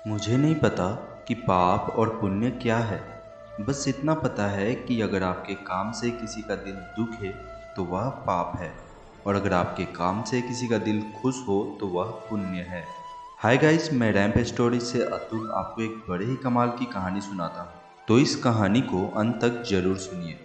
मुझे नहीं पता कि पाप और पुण्य क्या है। बस इतना पता है कि अगर आपके काम से किसी का दिल दुखे तो वह पाप है, और अगर आपके काम से किसी का दिल खुश हो तो वह पुण्य है। हाय गाइस, मैं रैंप स्टोरी से अतुल आपको एक बड़े ही कमाल की कहानी सुनाता हूँ, तो इस कहानी को अंत तक जरूर सुनिए।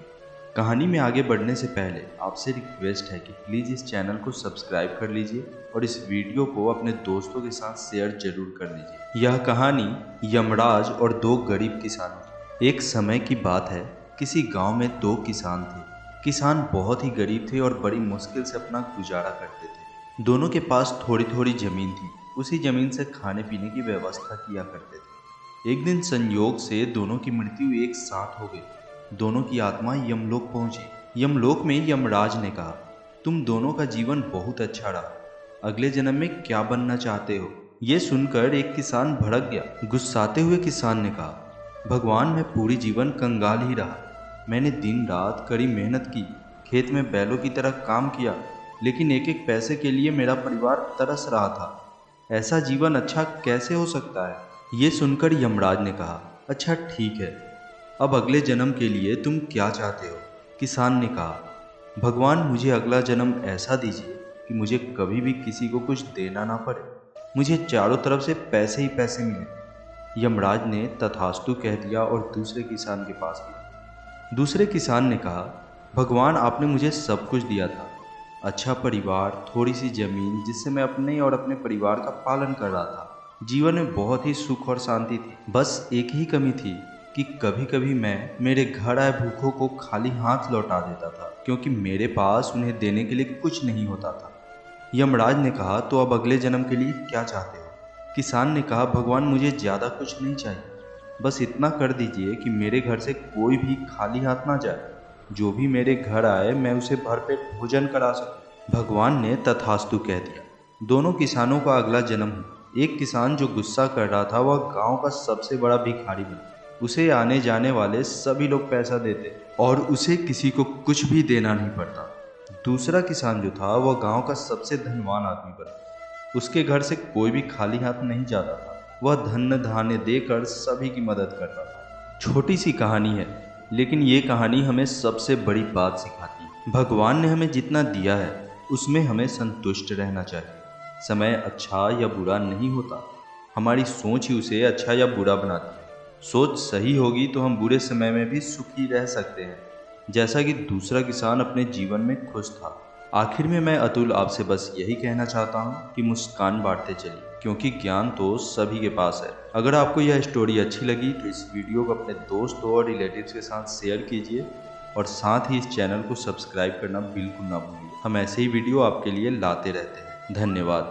कहानी में आगे बढ़ने से पहले आपसे रिक्वेस्ट है कि प्लीज़ इस चैनल को सब्सक्राइब कर लीजिए और इस वीडियो को अपने दोस्तों के साथ शेयर जरूर कर लीजिए। यह कहानी यमराज और दो गरीब किसानों की। एक समय की बात है, किसी गांव में दो किसान थे। किसान बहुत ही गरीब थे और बड़ी मुश्किल से अपना गुजारा करते थे। दोनों के पास थोड़ी थोड़ी जमीन थी। उसी जमीन से खाने पीने की व्यवस्था किया करते थे। एक दिन संयोग से दोनों की मृत्यु एक साथ हो गई। दोनों की आत्मा यमलोक पहुंची। यमलोक में यमराज ने कहा, तुम दोनों का जीवन बहुत अच्छा रहा, अगले जन्म में क्या बनना चाहते हो? ये सुनकर एक किसान भड़क गया। गुस्साते हुए किसान ने कहा, भगवान, मैं पूरी जीवन कंगाल ही रहा। मैंने दिन रात कड़ी मेहनत की, खेत में बैलों की तरह काम किया, लेकिन एक एक पैसे के लिए मेरा परिवार तरस रहा था। ऐसा जीवन अच्छा कैसे हो सकता है? ये सुनकर यमराज ने कहा, अच्छा ठीक है, अब अगले जन्म के लिए तुम क्या चाहते हो? किसान ने कहा, भगवान, मुझे अगला जन्म ऐसा दीजिए कि मुझे कभी भी किसी को कुछ देना ना पड़े, मुझे चारों तरफ से पैसे ही पैसे मिले। यमराज ने तथास्तु कह दिया और दूसरे किसान के पास गया। दूसरे किसान ने कहा, भगवान, आपने मुझे सब कुछ दिया था, अच्छा परिवार, थोड़ी सी जमीन जिससे मैं अपने और अपने परिवार का पालन कर रहा था। जीवन में बहुत ही सुख और शांति थी। बस एक ही कमी थी कि कभी कभी मैं मेरे घर आए भूखों को खाली हाथ लौटा देता था, क्योंकि मेरे पास उन्हें देने के लिए कुछ नहीं होता था। यमराज ने कहा, तो अब अगले जन्म के लिए क्या चाहते हो? किसान ने कहा, भगवान, मुझे ज़्यादा कुछ नहीं चाहिए, बस इतना कर दीजिए कि मेरे घर से कोई भी खाली हाथ ना जाए। जो भी मेरे घर आए मैं उसे भरपेट भोजन करा सकूं। भगवान ने तथास्तु कह दिया। दोनों किसानों का अगला जन्म हुआ। एक किसान जो गुस्सा कर रहा था वह गांव का सबसे बड़ा भिखारी बना। उसे आने जाने वाले सभी लोग पैसा देते और उसे किसी को कुछ भी देना नहीं पड़ता। दूसरा किसान जो था वह गांव का सबसे धनवान आदमी बना। उसके घर से कोई भी खाली हाथ नहीं जाता था। वह धन धान्य देकर सभी की मदद करता था। छोटी सी कहानी है, लेकिन ये कहानी हमें सबसे बड़ी बात सिखाती है। भगवान ने हमें जितना दिया है उसमें हमें संतुष्ट रहना चाहिए। समय अच्छा या बुरा नहीं होता, हमारी सोच ही उसे अच्छा या बुरा बनाती है। सोच सही होगी तो हम बुरे समय में भी सुखी रह सकते हैं, जैसा कि दूसरा किसान अपने जीवन में खुश था। आखिर में मैं अतुल आपसे बस यही कहना चाहता हूँ कि मुस्कान बांटते चलिए, क्योंकि ज्ञान तो सभी के पास है। अगर आपको यह स्टोरी अच्छी लगी तो इस वीडियो को अपने दोस्तों और रिलेटिव्स के साथ शेयर कीजिए, और साथ ही इस चैनल को सब्सक्राइब करना बिल्कुल ना भूलिए। हम ऐसे ही वीडियो आपके लिए लाते रहते हैं। धन्यवाद।